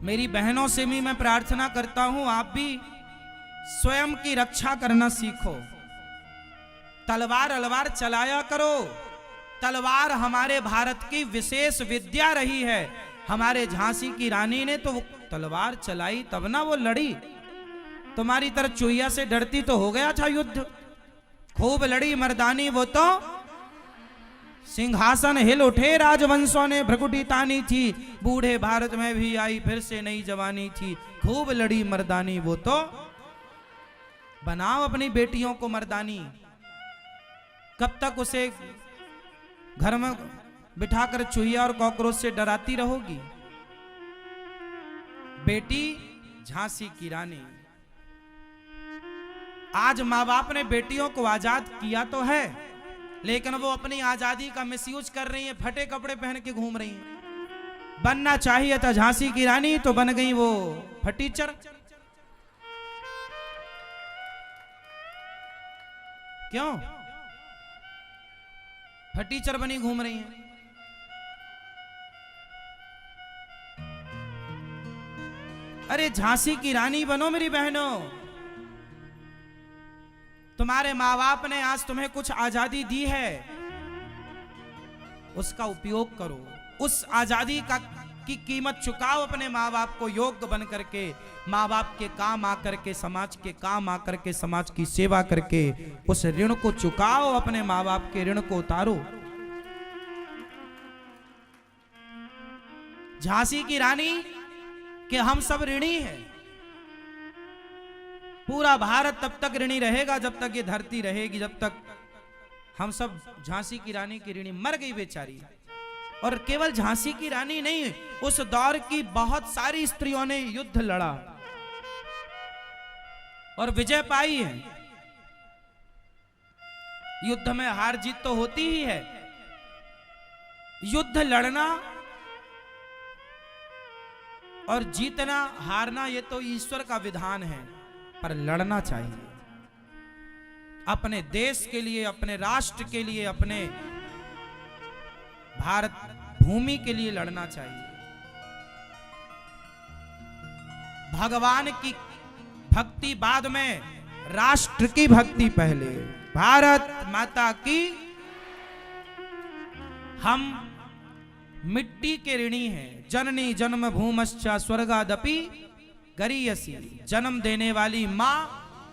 मेरी बहनों से भी मैं प्रार्थना करता हूं, आप भी स्वयं की रक्षा करना सीखो। तलवार अलवार चलाया करो। तलवार हमारे भारत की विशेष विद्या रही है। हमारे झांसी की रानी ने तो वो तलवार चलाई तब ना वो लड़ी। तुम्हारी तरह चुहिया से डरती तो हो गया था युद्ध। खूब लड़ी मर्दानी वो तो, सिंहासन हिल उठे राजवंशों ने भ्रकुटी तानी थी। बूढ़े भारत में भी आई फिर से नई जवानी थी। खूब लड़ी मर्दानी वो तो। बनाओ अपनी बेटियों को मर्दानी। कब तक उसे घर में बिठाकर चूहिया और कॉकरोच से डराती रहोगी? बेटी झांसी की रानी। आज माँ बाप ने बेटियों को आजाद किया तो है, लेकिन वो अपनी आजादी का मिसयूज कर रही हैं। फटे कपड़े पहन के घूम रही हैं। बनना चाहिए था झांसी की रानी, तो बन गई वो फटीचर। क्यों फटीचर बनी घूम रही हैं? अरे झांसी की रानी बनो मेरी बहनों। तुम्हारे माँ बाप ने आज तुम्हें कुछ आजादी दी है, उसका उपयोग करो। उस आजादी की कीमत चुकाओ। अपने माँ बाप को योग्य बन करके, माँ बाप के काम आकर के, समाज के काम आकर के, समाज की सेवा करके उस ऋण को चुकाओ। अपने माँ बाप के ऋण को उतारो। झांसी की रानी कि हम सब ऋणी हैं। पूरा भारत तब तक ऋणी रहेगा जब तक ये धरती रहेगी, जब तक हम सब झांसी की रानी की ऋणी। मर गई बेचारी। और केवल झांसी की रानी नहीं, उस दौर की बहुत सारी स्त्रियों ने युद्ध लड़ा और विजय पाई है। युद्ध में हार जीत तो होती ही है। युद्ध लड़ना और जीतना हारना ये तो ईश्वर का विधान है, पर लड़ना चाहिए। अपने देश के लिए, अपने राष्ट्र के लिए, अपने भारत भूमि के लिए लड़ना चाहिए। भगवान की भक्ति बाद में, राष्ट्र की भक्ति पहले। भारत माता की। हम मिट्टी के ऋणी हैं। जननी जन्म भूमश्चा स्वर्गादपि गरीयसी। जन्म देने वाली माँ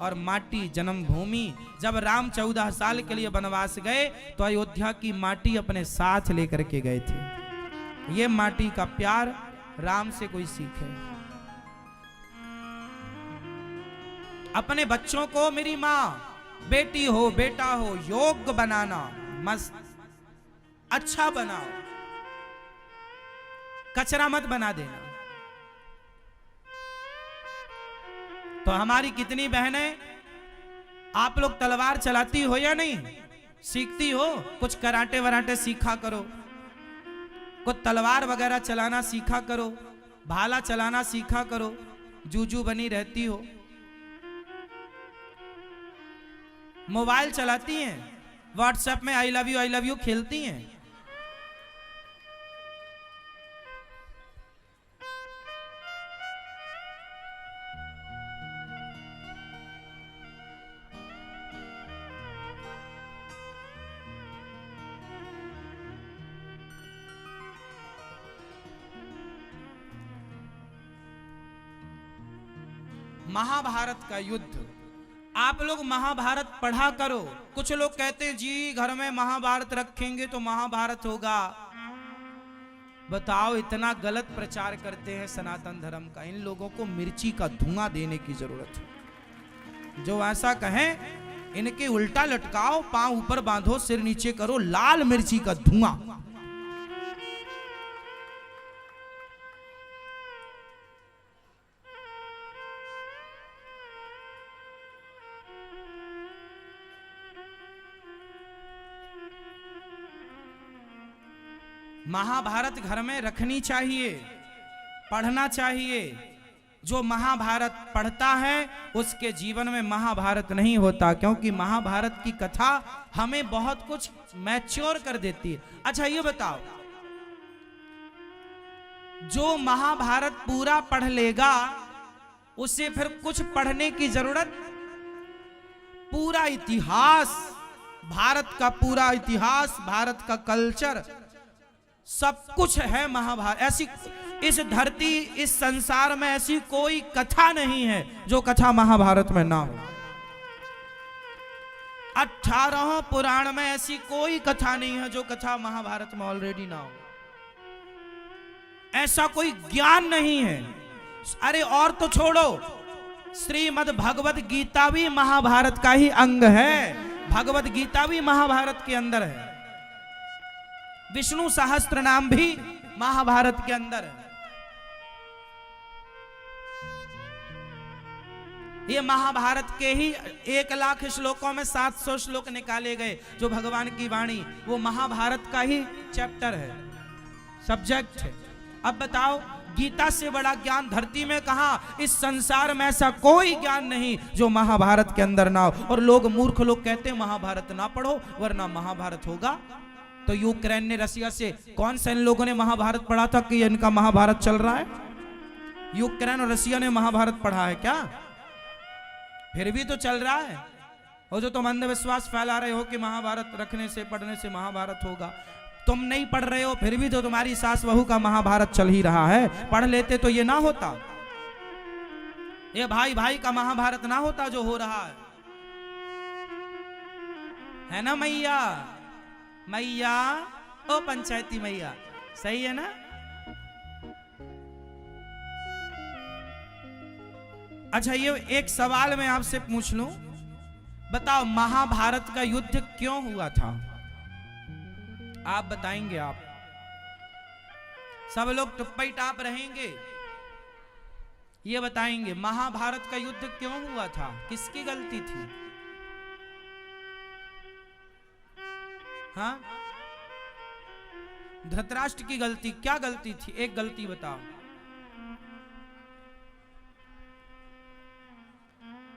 और माटी जन्म भूमि। जब राम 14 साल के लिए वनवास गए तो अयोध्या की माटी अपने साथ लेकर के गए थे। ये माटी का प्यार राम से कोई सीखे। अपने बच्चों को मेरी माँ, बेटी हो बेटा हो, योग्य बनाना, मस्त अच्छा बनाओ, कचरा मत बना देना। तो हमारी कितनी बहनें, आप लोग तलवार चलाती हो या नहीं? सीखती हो? कुछ कराटे वराटे सीखा करो, कुछ तलवार वगैरह चलाना सीखा करो, भाला चलाना सीखा करो। जूजू बनी रहती हो। मोबाइल चलाती हैं, व्हाट्सएप में आई लव यू खेलती हैं। महाभारत का युद्ध, आप लोग महाभारत पढ़ा करो। कुछ लोग कहते हैं जी घर में महाभारत रखेंगे तो महाभारत होगा। बताओ, इतना गलत प्रचार करते हैं सनातन धर्म का। इन लोगों को मिर्ची का धुआं देने की जरूरत है। जो ऐसा कहें इनके उल्टा लटकाओ, पांव ऊपर बांधो, सिर नीचे करो, लाल मिर्ची का धुआं। महाभारत घर में रखनी चाहिए, पढ़ना चाहिए। जो महाभारत पढ़ता है उसके जीवन में महाभारत नहीं होता, क्योंकि महाभारत की कथा हमें बहुत कुछ मैच्योर कर देती है। अच्छा ये बताओ, जो महाभारत पूरा पढ़ लेगा उसे फिर कुछ पढ़ने की जरूरत, पूरा इतिहास, भारत का पूरा इतिहास, भारत का कल्चर, सब कुछ है महाभारत। ऐसी इस धरती, इस संसार में ऐसी कोई कथा नहीं है जो कथा महाभारत में ना हो। 18 पुराण में ऐसी कोई कथा नहीं है जो कथा महाभारत में ऑलरेडी ना हो। ऐसा कोई ज्ञान नहीं है। अरे और तो छोड़ो, श्रीमद् भगवत गीता भी महाभारत का ही अंग है। भगवत गीता भी महाभारत के अंदर है। विष्णु सहस्त्र नाम भी महाभारत के अंदर है। ये महाभारत के ही 1,00,000 श्लोकों में 700 श्लोक निकाले गए जो भगवान की वाणी, वो महाभारत का ही चैप्टर है, सब्जेक्ट है। अब बताओ, गीता से बड़ा ज्ञान धरती में कहां? इस संसार में ऐसा कोई ज्ञान नहीं जो महाभारत के अंदर ना हो। और लोग, मूर्ख लोग कहते हैं महाभारत ना पढ़ो वरना महाभारत होगा। तो यूक्रेन ने रसिया से, कौन से इन लोगों ने महाभारत पढ़ा था कि इनका महाभारत चल रहा है? यूक्रेन और रसिया ने महाभारत पढ़ा है क्या? फिर भी तो चल रहा है। और जो तुम अंधविश्वास फैला रहे हो कि महाभारत रखने से, पढ़ने से महाभारत होगा, तुम नहीं पढ़ रहे हो, फिर भी तो तुम्हारी सास बहू का महाभारत चल ही रहा है। पढ़ लेते तो ये ना होता, ये भाई भाई का महाभारत ना होता जो हो रहा है ना मैया? मैया, ओ पंचायती मैया, सही है ना? अच्छा, ये एक सवाल मैं आपसे पूछ लूं, बताओ महाभारत का युद्ध क्यों हुआ था? आप बताएंगे? आप सब लोग टुप्पी टाप रहेंगे, ये बताएंगे महाभारत का युद्ध क्यों हुआ था, किसकी गलती थी? हाँ, धृतराष्ट्र की गलती। क्या गलती थी? एक गलती बताओ।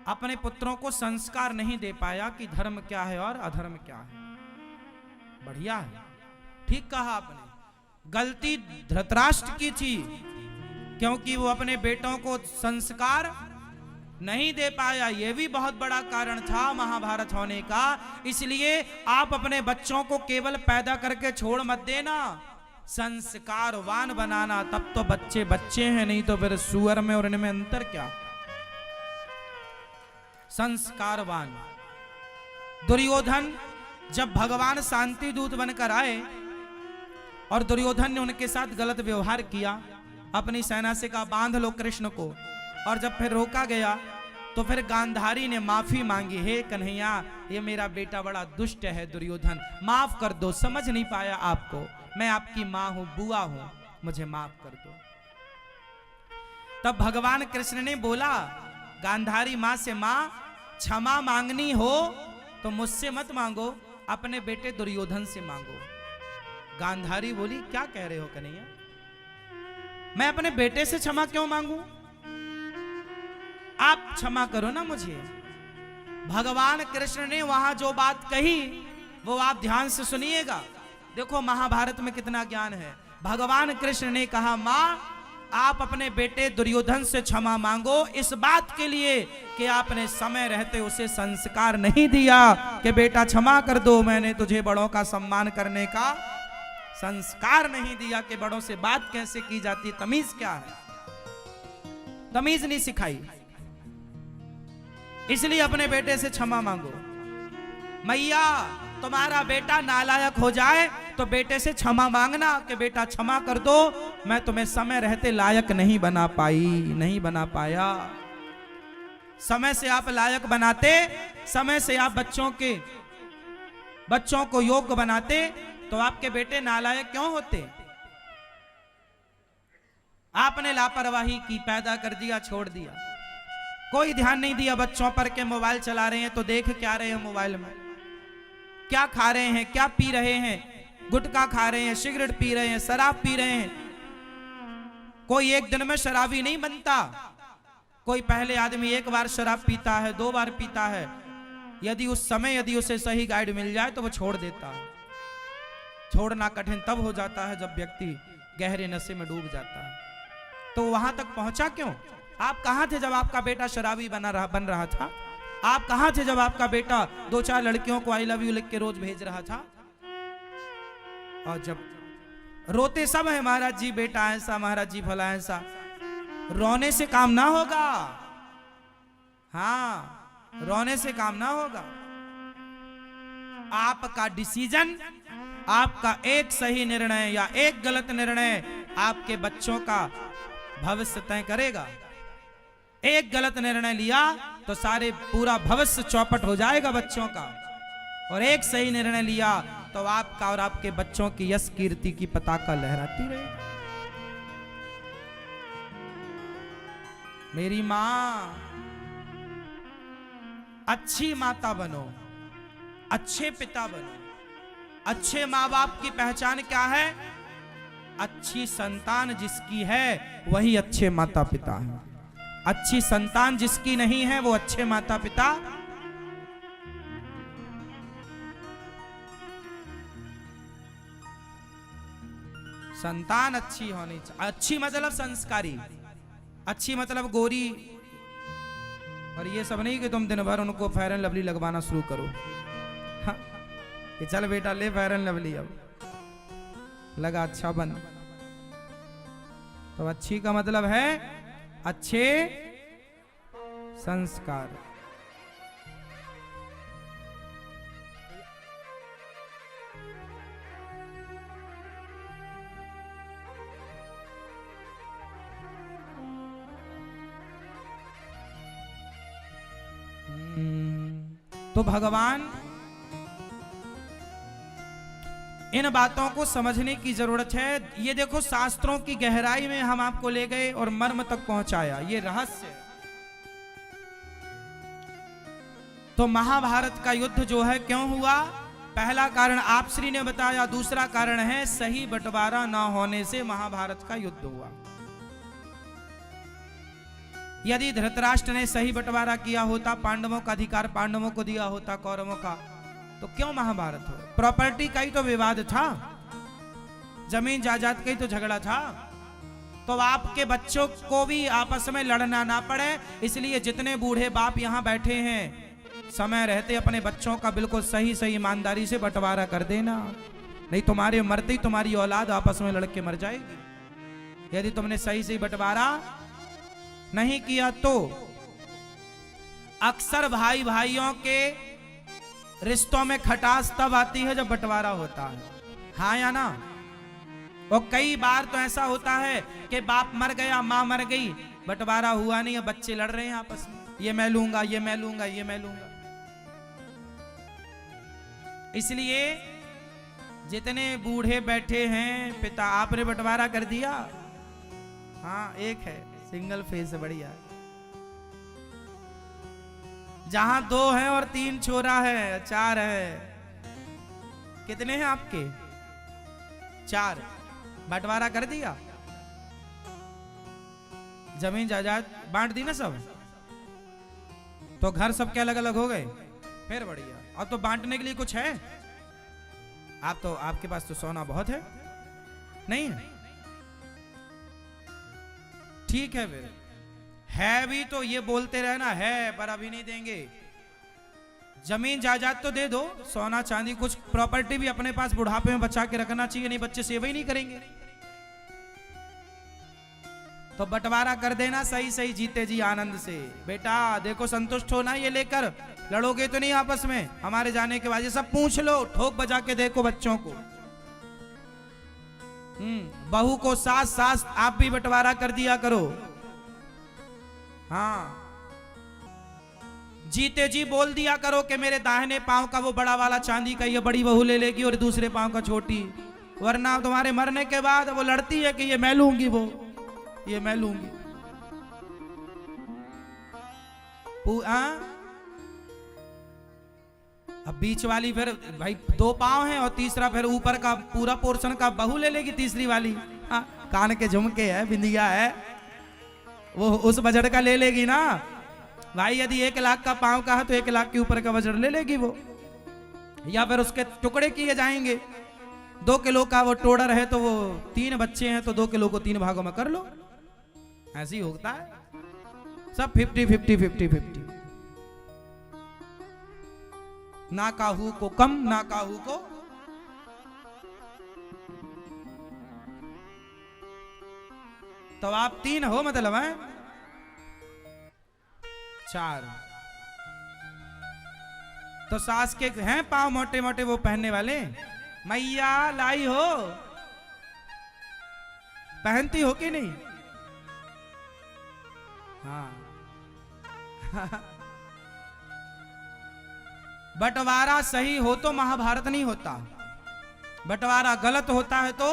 अपने पुत्रों को संस्कार नहीं दे पाया कि धर्म क्या है और अधर्म क्या है। बढ़िया है, ठीक कहा आपने। गलती धृतराष्ट्र की थी क्योंकि वो अपने बेटों को संस्कार नहीं दे पाया। यह भी बहुत बड़ा कारण था महाभारत होने का। इसलिए आप अपने बच्चों को केवल पैदा करके छोड़ मत देना, संस्कारवान बनाना, तब तो बच्चे बच्चे हैं, नहीं तो फिर सुअर में और इनमें अंतर क्या? संस्कारवान। दुर्योधन जब भगवान शांति दूत बनकर आए और दुर्योधन ने उनके साथ गलत व्यवहार किया, अपनी सेना से कहा बांध लो कृष्ण को, और जब फिर रोका गया तो फिर गांधारी ने माफी मांगी, हे कन्हैया ये मेरा बेटा बड़ा दुष्ट है दुर्योधन, माफ कर दो, समझ नहीं पाया आपको, मैं आपकी मां हूं, बुआ हूं, मुझे माफ कर दो। तब भगवान कृष्ण ने बोला गांधारी मां से, मां क्षमा मांगनी हो तो मुझसे मत मांगो, अपने बेटे दुर्योधन से मांगो। गांधारी बोली क्या कह रहे हो कन्हैया, मैं अपने बेटे से क्षमा क्यों मांगू? आप क्षमा करो ना मुझे। भगवान कृष्ण ने वहां जो बात कही वो आप ध्यान से सुनिएगा। देखो महाभारत में कितना ज्ञान है। भगवान कृष्ण ने कहा मां आप अपने बेटे दुर्योधन से क्षमा मांगो, इस बात के लिए कि आपने समय रहते उसे संस्कार नहीं दिया कि बेटा क्षमा कर दो, मैंने तुझे बड़ों का सम्मान करने का संस्कार नहीं दिया कि बड़ों से बात कैसे की जाती, तमीज क्या है, तमीज नहीं सिखाई, इसलिए अपने बेटे से क्षमा मांगो। मैया तुम्हारा बेटा नालायक हो जाए तो बेटे से क्षमा मांगना कि बेटा क्षमा कर दो, मैं तुम्हें समय रहते लायक नहीं बना पाई, नहीं बना पाया। समय से आप लायक बनाते, समय से आप बच्चों को योग्य बनाते तो आपके बेटे नालायक क्यों होते? आपने लापरवाही की, पैदा कर दिया, छोड़ दिया, कोई ध्यान नहीं दिया बच्चों पर के मोबाइल चला रहे हैं तो देख क्या रहे हैं मोबाइल में, क्या खा रहे हैं, क्या पी रहे हैं, गुटखा खा रहे हैं, सिगरेट पी रहे हैं, शराब पी रहे हैं। कोई एक दिन में शराबी नहीं बनता। कोई पहले आदमी एक बार शराब पीता है, 2 बार पीता है, यदि उस समय यदि उसे सही गाइड मिल जाए तो वो छोड़ देता है। छोड़ना कठिन तब हो जाता है जब व्यक्ति गहरे नशे में डूब जाता है। तो वहां तक पहुंचा क्यों? आप कहां थे जब आपका बेटा शराबी बन रहा था? आप कहां थे जब आपका बेटा 2-4 लड़कियों को आई लव यू लिख के रोज भेज रहा था? और जब रोते सब है महाराज जी बेटा ऐसा, महाराज जी भला ऐसा, रोने से काम ना होगा। हाँ, रोने से काम ना होगा। आपका डिसीजन, आपका एक सही निर्णय या एक गलत निर्णय आपके बच्चों का भविष्य तय करेगा। एक गलत निर्णय लिया तो सारे पूरा भविष्य चौपट हो जाएगा बच्चों का, और एक सही निर्णय लिया तो आपका और आपके बच्चों की यश कीर्ति की पताका लहराती रहेगी। मेरी मां, अच्छी माता बनो, अच्छे पिता बनो। अच्छे माँ बाप की पहचान क्या है? अच्छी संतान जिसकी है वही अच्छे माता पिता है। अच्छी संतान जिसकी नहीं है वो अच्छे माता पिता संतान अच्छी होनी चाहिए। अच्छी मतलब संस्कारी, अच्छी मतलब गोरी। और ये सब नहीं कि तुम दिन भर उनको फेयर एंड लवली लगवाना शुरू करो। हाँ, कि चल बेटा ले फेयर एंड लवली, अब लगा अच्छा बन। तो अच्छी का मतलब है अच्छे संस्कार। तो भगवान इन बातों को समझने की जरूरत है। ये देखो, शास्त्रों की गहराई में हम आपको ले गए और मर्म तक पहुंचाया, ये रहस्य। तो महाभारत का युद्ध जो है क्यों हुआ? पहला कारण आप श्री ने बताया, दूसरा कारण है सही बंटवारा ना होने से महाभारत का युद्ध हुआ। यदि धृतराष्ट्र ने सही बंटवारा किया होता, पांडवों का अधिकार पांडवों को दिया होता, कौरवों का, तो क्यों महाभारत हो? प्रॉपर्टी का ही तो विवाद था, जमीन जायदाद का ही तो झगड़ा था। तो आपके बच्चों को भी आपस में लड़ना ना पड़े, इसलिए जितने बूढ़े बाप यहाँ बैठे हैं, समय रहते अपने बच्चों का बिल्कुल सही सही ईमानदारी से बंटवारा कर देना, नहीं तुम्हारे मरते ही तुम्हारी औलाद आपस में लड़के मर जाएगी। यदि तुमने सही सही बंटवारा नहीं किया तो अक्सर भाई भाइयों के रिश्तों में खटास तब आती है जब बंटवारा होता है। हाँ या ना? और कई बार तो ऐसा होता है कि बाप मर गया, मां मर गई, बंटवारा हुआ नहीं है, बच्चे लड़ रहे हैं आपस में, ये मैं लूंगा, ये मैं लूंगा, ये मैं लूंगा। इसलिए जितने बूढ़े बैठे हैं, पिता आपने बंटवारा कर दिया? हाँ, एक है सिंगल फेस, बढ़िया। जहां 2 है और 3 छोरा है, 4 है। कितने हैं आपके? 4। बंटवारा कर दिया, जमीन जायदाद बांट दी ना सब, तो घर सबके अलग अलग हो गए, फिर बढ़िया। अब तो बांटने के लिए कुछ है? आप तो, आपके पास तो सोना बहुत है, नहीं है? ठीक है, फिर है भी तो ये बोलते रहना है पर अभी नहीं देंगे। जमीन जायदाद तो दे दो, सोना चांदी कुछ प्रॉपर्टी भी अपने पास बुढ़ापे में बचा के रखना चाहिए, नहीं बच्चे सेवा ही नहीं करेंगे। तो बंटवारा कर देना सही सही, जीते जी आनंद से। बेटा देखो, संतुष्ट होना, ये लेकर लड़ोगे तो नहीं आपस में हमारे जाने के बाद, ये सब पूछ लो, ठोक बजा के देखो बच्चों को। बहू को सास, सास आप भी बंटवारा कर दिया करो। हाँ, जीते जी बोल दिया करो कि मेरे दाहिने पांव का वो बड़ा वाला चांदी का ये बड़ी बहू ले लेगी और दूसरे पांव का छोटी, वरना तुम्हारे मरने के बाद वो लड़ती है कि ये मैं लूंगी, वो ये मैं लूंगी। अब बीच वाली फिर भाई 2 पांव हैं और तीसरा फिर ऊपर का पूरा पोर्शन का बहू ले लेगी तीसरी वाली। कान के झुमके है, बिंदिया है, वो उस बजट का ले लेगी ना भाई। यदि 1 लाख का पांव का है तो 1 लाख के ऊपर का बजट ले लेगी वो, या फिर उसके टुकड़े किए जाएंगे। 2 किलो का वो टोडर है तो वो 3 बच्चे हैं तो 2 किलो को 3 भागों में कर लो, ऐसे ही होता है सब 50-50-50-50। ना काहू को कम ना काहू को, तो आप 3 हो मतलब है 4। तो सास के हैं पाँव मोटे मोटे वो पहनने वाले, मैया लाई हो, पहनती हो कि नहीं? हाँ बंटवारा सही हो तो महाभारत नहीं होता, बंटवारा गलत होता है तो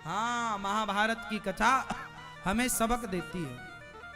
हाँ महाभारत की कथा हमें सबक देती है।